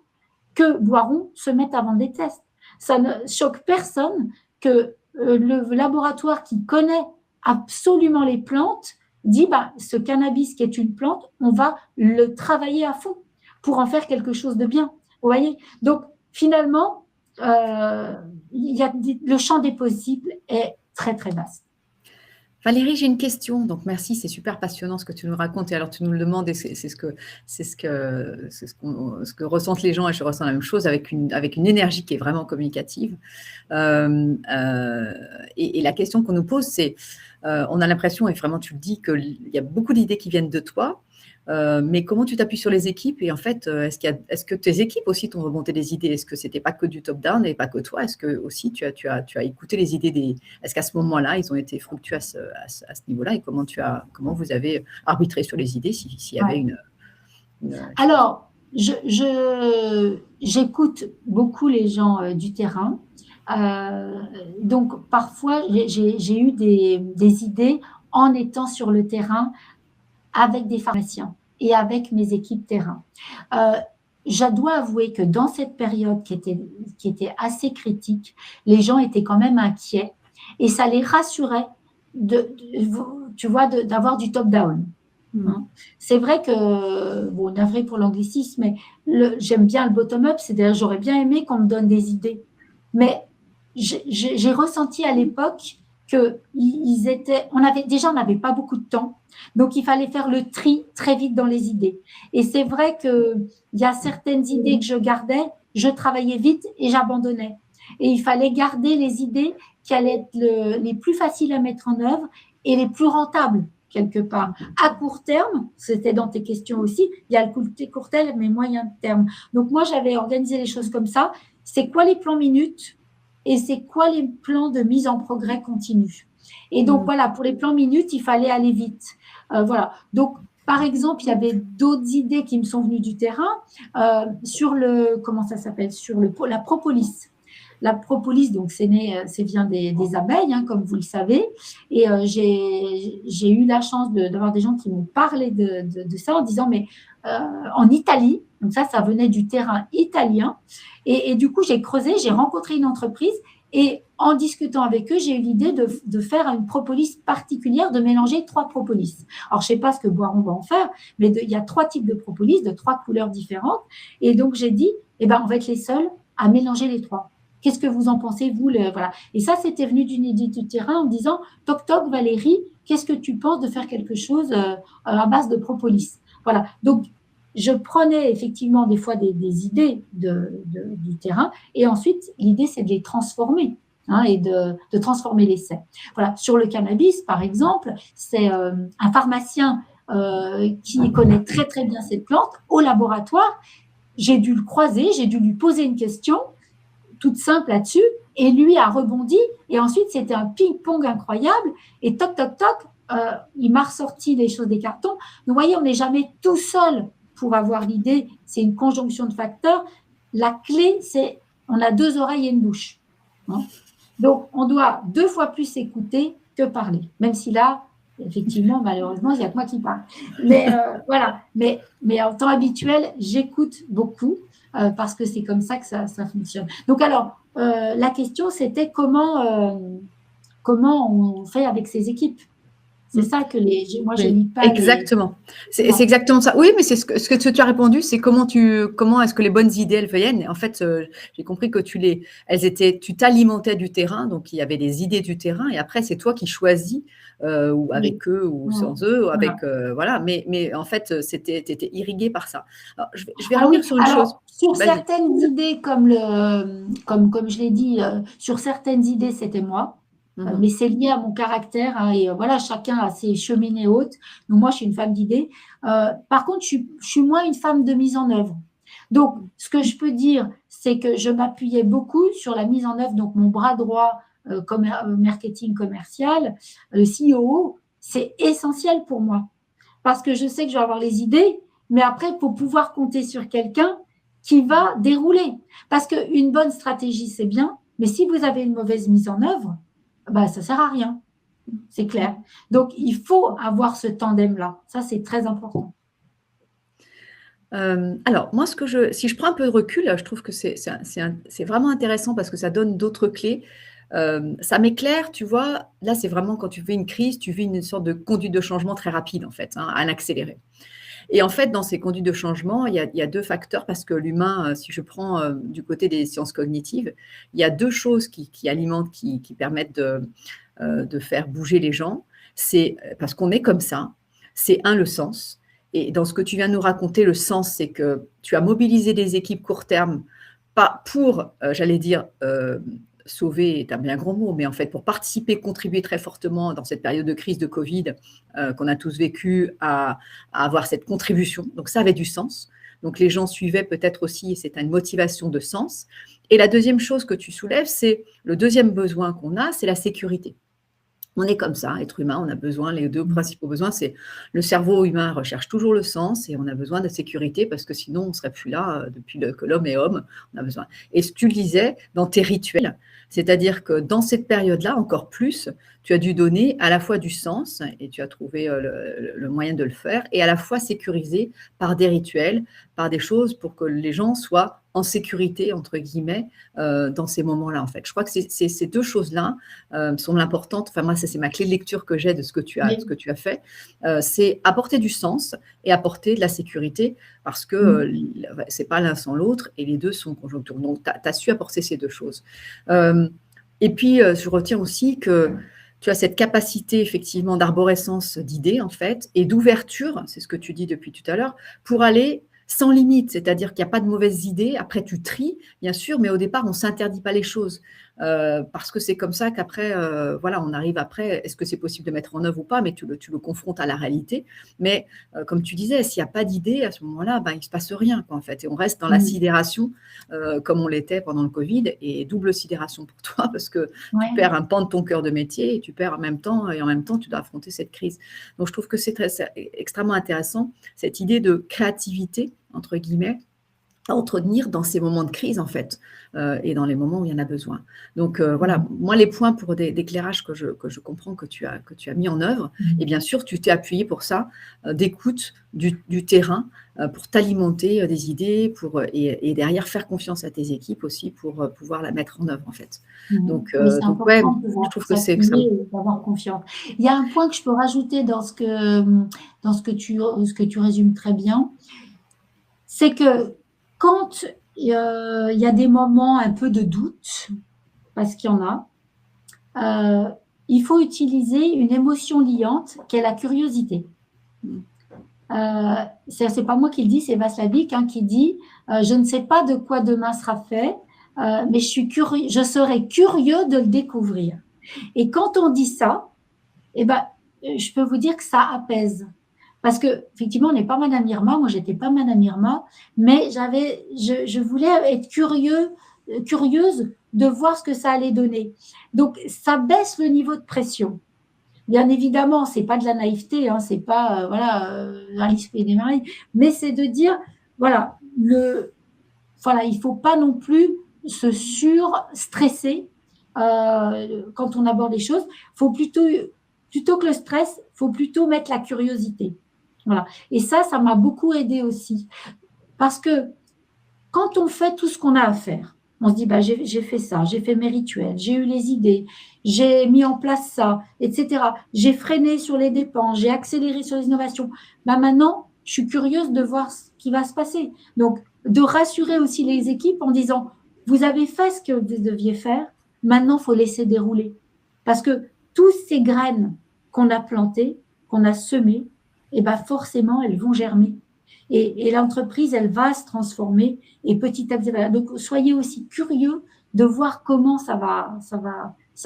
que Boiron se mette à vendre des tests. Ça ne choque personne que le laboratoire qui connaît absolument les plantes dit, bah, ce cannabis qui est une plante, on va le travailler à fond pour en faire quelque chose de bien. Vous voyez? Donc, finalement, le champ des possibles est très, très vaste. Valérie, j'ai une question. Donc, merci, c'est super passionnant ce que tu nous racontes. Et alors, tu nous le demandes, et c'est ce que ressentent les gens, et je ressens la même chose avec une énergie qui est vraiment communicative. Et la question qu'on nous pose, c'est, on a l'impression, et vraiment tu le dis, qu'il y a beaucoup d'idées qui viennent de toi, mais comment tu t'appuies sur les équipes? Et en fait, est-ce que tes équipes aussi t'ont remonté des idées? Est-ce que c'était pas que du top-down et pas que toi? Est-ce que aussi tu as écouté les idées des… Est-ce qu'à ce moment-là, ils ont été fructueux à ce niveau-là? Et comment vous avez arbitré sur les idées s'il y avait Ouais. une… Alors, j'écoute beaucoup les gens du terrain. Donc, parfois, j'ai eu des idées en étant sur le terrain avec des pharmaciens et avec mes équipes terrain. Je dois avouer que dans cette période qui était assez critique, les gens étaient quand même inquiets et ça les rassurait tu vois, d'avoir du top-down. Hein. C'est vrai que, bon, navré pour l'anglicisme, mais j'aime bien le bottom-up, c'est-à-dire j'aurais bien aimé qu'on me donne des idées. Mais j'ai ressenti à l'époque on n'avait pas beaucoup de temps, donc il fallait faire le tri très vite dans les idées. Et c'est vrai qu'il y a certaines idées que je gardais, je travaillais vite et j'abandonnais. Et il fallait garder les idées qui allaient être les plus faciles à mettre en œuvre et les plus rentables, quelque part. À court terme, c'était dans tes questions aussi, il y a le court terme, mais moyen terme. Donc moi, j'avais organisé les choses comme ça. C'est quoi les plans minutes et c'est quoi les plans de mise en progrès continu? Et donc, voilà, pour les plans minutes, il fallait aller vite. Voilà. Donc, par exemple, il y avait d'autres idées qui me sont venues du terrain sur comment ça s'appelle? Sur la propolis. La propolis, donc, c'est vient des abeilles, hein, comme vous le savez. Et j'ai eu la chance d'avoir des gens qui m'ont parlé de ça en disant, mais en Italie, donc ça venait du terrain italien. Et du coup, j'ai creusé, j'ai rencontré une entreprise et en discutant avec eux, j'ai eu l'idée de faire une propolis particulière, de mélanger 3 propolis. Alors, je ne sais pas ce que Boiron va en faire, mais il y a 3 types de propolis, de 3 couleurs différentes. Et donc, j'ai dit, eh ben, on va être les seuls à mélanger les 3. Qu'est-ce que vous en pensez, vous? Voilà. Et ça, c'était venu d'une idée du terrain en me disant, toc toc, Valérie, qu'est-ce que tu penses de faire quelque chose à base de propolis? Voilà. Donc, je prenais effectivement des fois des idées du terrain et ensuite, l'idée, c'est de les transformer. Hein, et de transformer l'essai. Voilà. Sur le cannabis, par exemple, c'est un pharmacien qui connaît très très bien cette plante au laboratoire. J'ai dû le croiser, j'ai dû lui poser une question toute simple là-dessus et lui a rebondi et ensuite c'était un ping-pong incroyable et toc toc toc, il m'a ressorti les choses des cartons. Vous voyez, on n'est jamais tout seul pour avoir l'idée, c'est une conjonction de facteurs. La clé, c'est on a 2 oreilles et une bouche. Hein. Donc, on doit 2 fois plus écouter que parler, même si là, effectivement, malheureusement, il n'y a que moi qui parle. Mais voilà, mais en temps habituel, j'écoute beaucoup parce que c'est comme ça que ça fonctionne. Donc, alors, la question, c'était comment on fait avec ces équipes. C'est ça que moi, je lis pas. Exactement. C'est exactement ça. Oui, mais c'est ce que tu as répondu, c'est comment est-ce que les bonnes idées, elles viennent. En fait, j'ai compris que tu t'alimentais du terrain, donc il y avait des idées du terrain, et après, c'est toi qui choisis, ou avec eux, ou sans eux, ou avec, voilà. Mais en fait, tu étais irrigué par ça. Alors, je vais revenir sur une chose. Sur certaines idées, comme je l'ai dit, sur certaines idées, c'était moi. Mais c'est lié à mon caractère, hein, et voilà, chacun a ses cheminées hautes. Donc moi, je suis une femme d'idées. Par contre, je suis moins une femme de mise en œuvre. Donc, ce que je peux dire, c'est que je m'appuyais beaucoup sur la mise en œuvre. Donc, mon bras droit, marketing commercial, le CEO, c'est essentiel pour moi. Parce que je sais que je vais avoir les idées, mais après, il faut pouvoir compter sur quelqu'un qui va dérouler. Parce qu'une bonne stratégie, c'est bien, mais si vous avez une mauvaise mise en œuvre, bah, ça ne sert à rien, c'est clair. Donc, il faut avoir ce tandem-là. Ça, c'est très important. Alors, moi, si je prends un peu de recul, je trouve que c'est vraiment intéressant parce que ça donne d'autres clés. Ça m'éclaire, tu vois. Là, c'est vraiment quand tu vis une crise, tu vis une sorte de conduite de changement très rapide, en fait, hein, à l'accéléré. Et en fait, dans ces conduites de changement, il y a 2 facteurs parce que l'humain, si je prends du côté des sciences cognitives, il y a 2 choses qui alimentent, qui permettent de faire bouger les gens. c'est parce qu'on est comme ça, c'est le sens. Et dans ce que tu viens de nous raconter, le sens, c'est que tu as mobilisé des équipes court terme, pas pour, j'allais dire, sauver est un bien grand mot, mais en fait pour participer, contribuer très fortement dans cette période de crise de Covid qu'on a tous vécu à avoir cette contribution. Donc ça avait du sens. Donc les gens suivaient peut-être aussi, et c'est une motivation de sens. Et la deuxième chose que tu soulèves, c'est le deuxième besoin qu'on a, c'est la sécurité. On est comme ça, être humain, on a besoin, les deux principaux besoins, c'est le cerveau humain recherche toujours le sens et on a besoin de sécurité parce que sinon on ne serait plus là depuis que l'homme est homme, on a besoin. Et ce que tu le disais dans tes rituels, c'est-à-dire que dans cette période-là, encore plus, tu as dû donner à la fois du sens et tu as trouvé le moyen de le faire et à la fois sécuriser par des rituels, par des choses pour que les gens soient en sécurité, entre guillemets, dans ces moments-là, en fait. Je crois que ces deux choses-là sont l'importante. Enfin, moi, ça, c'est ma clé de lecture que j'ai de ce que tu as fait. C'est apporter du sens et apporter de la sécurité parce que c'est pas l'un sans l'autre et les deux sont conjoncturels. Donc, tu as su apporter ces deux choses. Et puis, je retiens aussi que tu as cette capacité, effectivement, d'arborescence d'idées, en fait, et d'ouverture, c'est ce que tu dis depuis tout à l'heure, pour aller sans limite, c'est-à-dire qu'il n'y a pas de mauvaises idées. Après, tu tries, bien sûr, mais au départ, on ne s'interdit pas les choses parce que c'est comme ça qu'après, voilà, on arrive après, est-ce que c'est possible de mettre en œuvre ou pas, mais tu le confrontes à la réalité. Mais comme tu disais, s'il n'y a pas d'idée, à ce moment-là, ben, il ne se passe rien, quoi, en fait. Et on reste dans la sidération comme on l'était pendant le Covid, et double sidération pour toi parce que tu perds un pan de ton cœur de métier et tu perds en même temps, tu dois affronter cette crise. Donc, je trouve que c'est extrêmement intéressant, cette idée de créativité, entre guillemets, à entretenir dans ces moments de crise, en fait, et dans les moments où il y en a besoin. Donc, voilà, moi, les points pour d'éclairage que je comprends que tu as mis en œuvre, et bien sûr, tu t'es appuyé pour ça, d'écoute du terrain, pour t'alimenter des idées, et derrière faire confiance à tes équipes aussi pour pouvoir la mettre en œuvre, en fait. Donc, oui, c'est donc ouais, important je trouve que c'est extrêmement. d'avoir confiance. Il y a un point que je peux rajouter dans ce que tu résumes très bien, c'est que quand il y a des moments un peu de doute, parce qu'il y en a, il faut utiliser une émotion liante qui est la curiosité. C'est pas moi qui le dis, c'est Václavic qui dit je ne sais pas de quoi demain sera fait, mais je serai curieux de le découvrir. Et quand on dit ça, eh ben, je peux vous dire que ça apaise. Parce que effectivement, on n'est pas Madame Irma, moi j'étais pas Madame Irma, mais je voulais être curieuse de voir ce que ça allait donner. Donc ça baisse le niveau de pression. Bien évidemment, c'est pas de la naïveté, c'est pas Alice fait des merveilles, mais c'est de dire voilà, il faut pas non plus se surstresser quand on aborde les choses. Faut plutôt que le stress, faut plutôt mettre la curiosité. Voilà. Et ça m'a beaucoup aidé aussi. Parce que quand on fait tout ce qu'on a à faire, on se dit, j'ai fait ça, j'ai fait mes rituels, j'ai eu les idées, j'ai mis en place ça, etc. J'ai freiné sur les dépenses, j'ai accéléré sur les innovations. Maintenant, je suis curieuse de voir ce qui va se passer. Donc, de rassurer aussi les équipes en disant, vous avez fait ce que vous deviez faire, maintenant, il faut laisser dérouler. Parce que toutes ces graines qu'on a plantées, qu'on a semées, forcément, elles vont germer. Et l'entreprise, elle va se transformer. Et petit à petit, donc soyez aussi curieux de voir comment ça va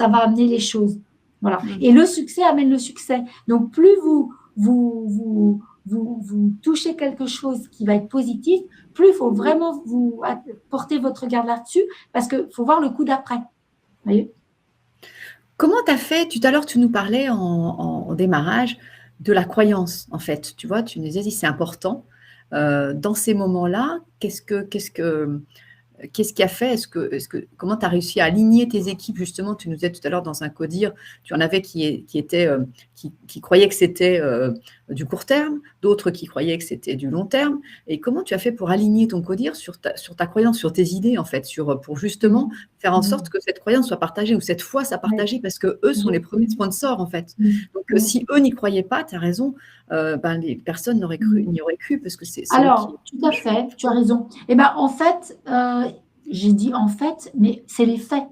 amener les choses. Voilà. Et le succès amène le succès. Donc, plus vous touchez quelque chose qui va être positif, plus il faut vraiment vous porter votre regard là-dessus parce qu'il faut voir le coup d'après. Vous voyez ? Comment tu as fait, tout à l'heure, tu nous parlais en démarrage de la croyance, en fait. Tu vois, tu nous disais, c'est important. Dans ces moments-là, qu'est-ce qui a fait comment tu as réussi à aligner tes équipes, justement? Tu nous disais tout à l'heure dans un codir, tu en avais qui croyaient que c'était du court terme, d'autres qui croyaient que c'était du long terme. Et comment tu as fait pour aligner ton codir sur ta croyance, sur tes idées, en fait, pour justement faire en sorte que cette croyance soit partagée ou cette foi soit partagée, parce que eux sont les premiers sponsors, en fait. Donc, si eux n'y croyaient pas, tu as raison, les personnes n'y auraient cru parce que c'est. Alors, tout à fait, tu as raison. En fait, j'ai dit en fait, mais c'est les faits.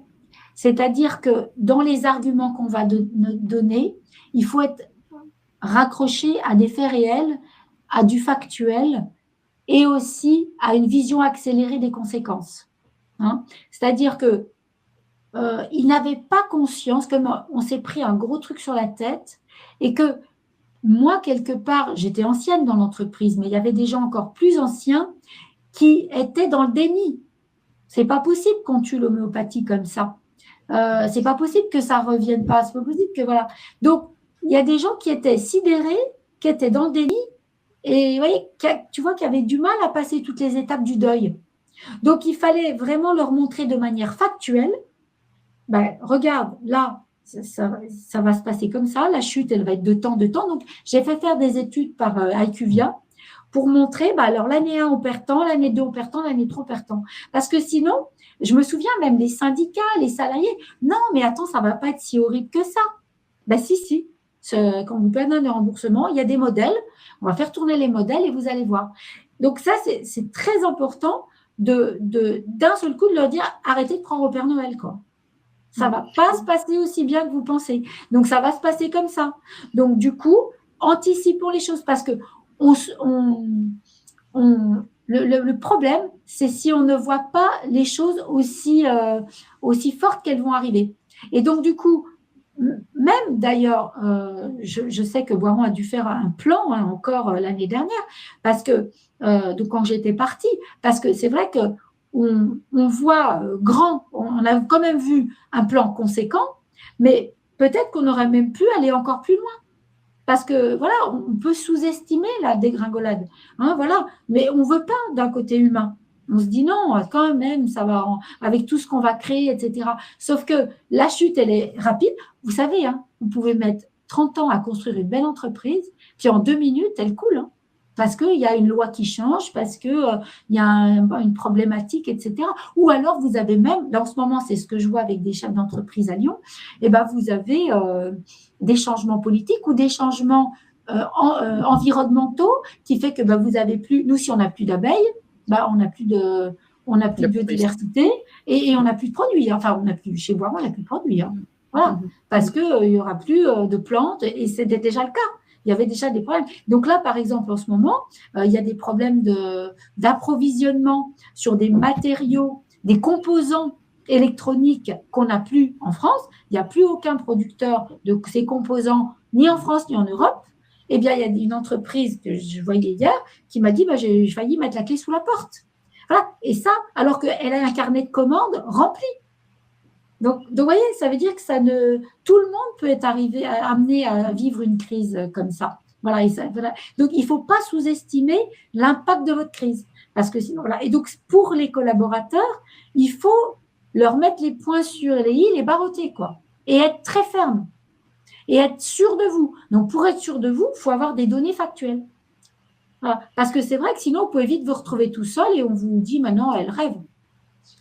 C'est-à-dire que dans les arguments qu'on va donner, il faut être raccroché à des faits réels, à du factuel et aussi à une vision accélérée des conséquences. Hein. C'est-à-dire que ils n'avaient pas conscience, comme on s'est pris un gros truc sur la tête, et que moi, quelque part, j'étais ancienne dans l'entreprise, mais il y avait des gens encore plus anciens qui étaient dans le déni. C'est pas possible qu'on tue l'homéopathie comme ça. C'est pas possible que ça revienne pas. C'est pas possible que voilà. Donc, il y a des gens qui étaient sidérés, qui étaient dans le déni, et vous voyez, tu vois, qui avaient du mal à passer toutes les étapes du deuil. Donc, il fallait vraiment leur montrer de manière factuelle. Ben, regarde, là, ça va se passer comme ça. La chute, elle va être de temps. Donc, j'ai fait faire des études par IQVIA pour montrer, ben, alors l'année 1, on perd tant, l'année 2, on perd tant, l'année 3, on perd tant. Parce que sinon, je me souviens même les syndicats, les salariés, non, mais attends, ça ne va pas être si horrible que ça. Ben si. Quand vous perdez un remboursement, il y a des modèles. On va faire tourner les modèles et vous allez voir. Donc ça, c'est très important d'un seul coup de leur dire, arrêtez de prendre au Père Noël, quoi. Ça ne va pas se passer aussi bien que vous pensez. Donc, ça va se passer comme ça. Donc, du coup, anticipons les choses parce que le problème, c'est si on ne voit pas les choses aussi fortes qu'elles vont arriver. Et donc, du coup, même d'ailleurs, je sais que Boiron a dû faire un plan encore l'année dernière parce que, donc quand j'étais partie, parce que c'est vrai que on voit grand, on a quand même vu un plan conséquent, mais peut-être qu'on aurait même pu aller encore plus loin. Parce que voilà, on peut sous-estimer la dégringolade, hein, voilà, mais on ne veut pas d'un côté humain. On se dit non, quand même, ça va avec tout ce qu'on va créer, etc. Sauf que la chute, elle est rapide. Vous savez, hein, vous pouvez mettre 30 ans à construire une belle entreprise, puis en 2 minutes, elle coule. Hein. Parce qu'il y a une loi qui change, parce qu'il y a une problématique, etc. Ou alors, vous avez même, dans ce moment, c'est ce que je vois avec des chefs d'entreprise à Lyon, et ben, vous avez des changements politiques ou des changements environnementaux qui fait que ben, vous avez plus, nous, si on n'a plus d'abeilles, ben, on n'a plus de biodiversité et on n'a plus de produits. Enfin, on n'a plus, chez Boiron, on n'a plus de produits. Hein. Voilà, parce qu'il n'y aura plus de plantes et c'était déjà le cas. Il y avait déjà des problèmes. Donc là, par exemple, en ce moment, il y a des problèmes d'approvisionnement sur des matériaux, des composants électroniques qu'on n'a plus en France. Il n'y a plus aucun producteur de ces composants, ni en France, ni en Europe. Eh bien, il y a une entreprise que je voyais hier qui m'a dit j'ai failli mettre la clé sous la porte. Voilà. Et ça, alors qu'elle a un carnet de commandes rempli. Donc, vous voyez, ça veut dire que tout le monde peut être amené à vivre une crise comme ça. Voilà, voilà. Donc, il ne faut pas sous-estimer l'impact de votre crise. Parce que sinon, voilà. Et donc, pour les collaborateurs, il faut leur mettre les points sur les i, les barreauter, quoi. Et être très ferme. Et être sûr de vous. Donc, pour être sûr de vous, il faut avoir des données factuelles. Voilà. Parce que c'est vrai que sinon, vous pouvez vite vous retrouver tout seul et on vous dit maintenant, elle rêve.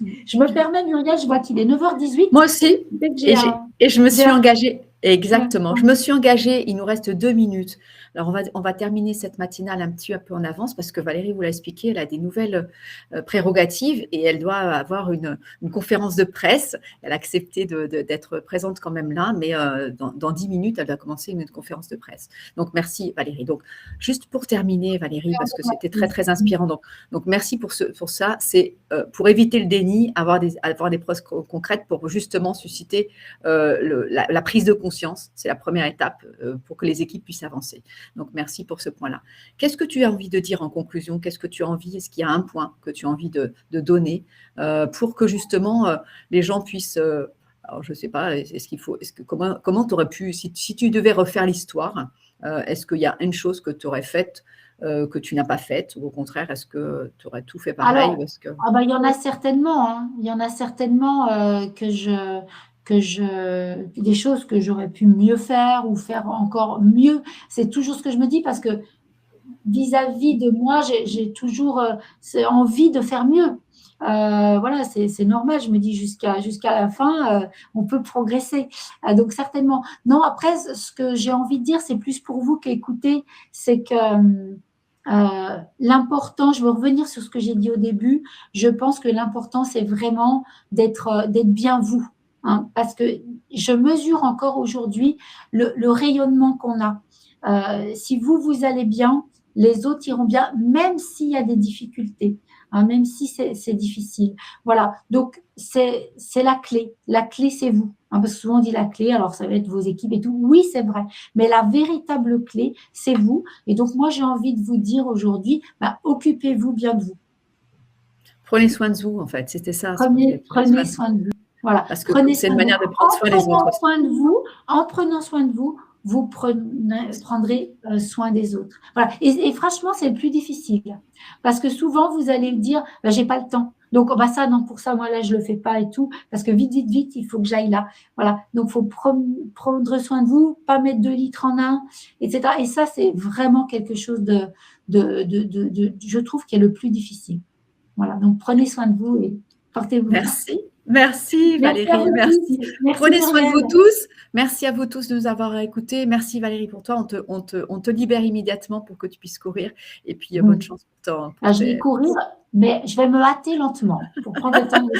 Je me permets, Muriel, je vois qu'il est 9h18. Moi aussi, et je me suis engagée. Exactement. Je me suis engagée, il nous reste 2 minutes. Alors, on va terminer cette matinale un petit peu en avance parce que Valérie vous l'a expliqué, elle a des nouvelles prérogatives et elle doit avoir une conférence de presse. Elle a accepté d'être présente quand même là, mais dans 10 minutes, elle doit commencer une conférence de presse. Donc, merci Valérie. Donc, juste pour terminer, Valérie, parce que c'était très, très inspirant. Donc merci pour ça. C'est pour éviter le déni, avoir des preuves concrètes pour justement susciter la prise de conscience. C'est la première étape pour que les équipes puissent avancer. Donc, merci pour ce point-là. Qu'est-ce que tu as envie de dire en conclusion? Qu'est-ce que tu as envie? Est-ce qu'il y a un point que tu as envie de donner pour que justement les gens puissent… alors, je ne sais pas, comment tu aurais pu, si tu devais refaire l'histoire, est-ce qu'il y a une chose que tu aurais faite que tu n'as pas faite, ou au contraire, est-ce que tu aurais tout fait pareil? Alors, il y en a certainement, hein. Il y en a certainement des choses que j'aurais pu mieux faire ou faire encore mieux. C'est toujours ce que je me dis parce que vis-à-vis de moi, j'ai toujours envie de faire mieux. Voilà, c'est normal, je me dis jusqu'à la fin, on peut progresser. Donc certainement. Non, après, ce que j'ai envie de dire, c'est plus pour vous qu'écouter, c'est que l'important, je veux revenir sur ce que j'ai dit au début, je pense que l'important, c'est vraiment d'être bien vous. hein, parce que je mesure encore aujourd'hui le rayonnement qu'on a. Si vous allez bien, les autres iront bien, même s'il y a des difficultés, hein, même si c'est difficile. Voilà, donc c'est la clé. La clé, c'est vous. Hein, parce que souvent on dit la clé, alors ça va être vos équipes et tout. Oui, c'est vrai, mais la véritable clé, c'est vous. Et donc moi, j'ai envie de vous dire aujourd'hui, occupez-vous bien de vous. Prenez soin de vous, en fait, c'était ça. Prenez soin de vous. Voilà. Parce que Prenez c'est soin une de vous. manière de prendre soin des autres aussi. En prenant soin de vous, vous prendrez soin des autres. Voilà. Et franchement, c'est le plus difficile. Parce que souvent, vous allez me dire, j'ai pas le temps. Donc, ça, non, pour ça, moi, là, je le fais pas et tout. Parce que vite, il faut que j'aille là. Voilà. Donc, il faut prendre soin de vous, pas mettre 2 litres en un, etc. Et ça, c'est vraiment quelque chose je trouve, qui est le plus difficile. Voilà. Donc, prenez soin de vous et portez-vous bien. Merci Valérie, merci. Prenez soin de vous tous. Merci à vous tous de nous avoir écoutés. Merci Valérie pour toi. On te libère immédiatement pour que tu puisses courir. Et puis, bonne chance pour toi. Je vais courir, mais je vais me hâter lentement pour prendre le temps de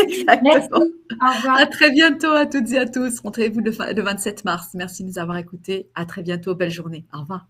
Exactement. Merci. Au revoir. À très bientôt à toutes et à tous. Rencontrez-vous le 27 mars. Merci de nous avoir écoutés. À très bientôt. Belle journée. Au revoir.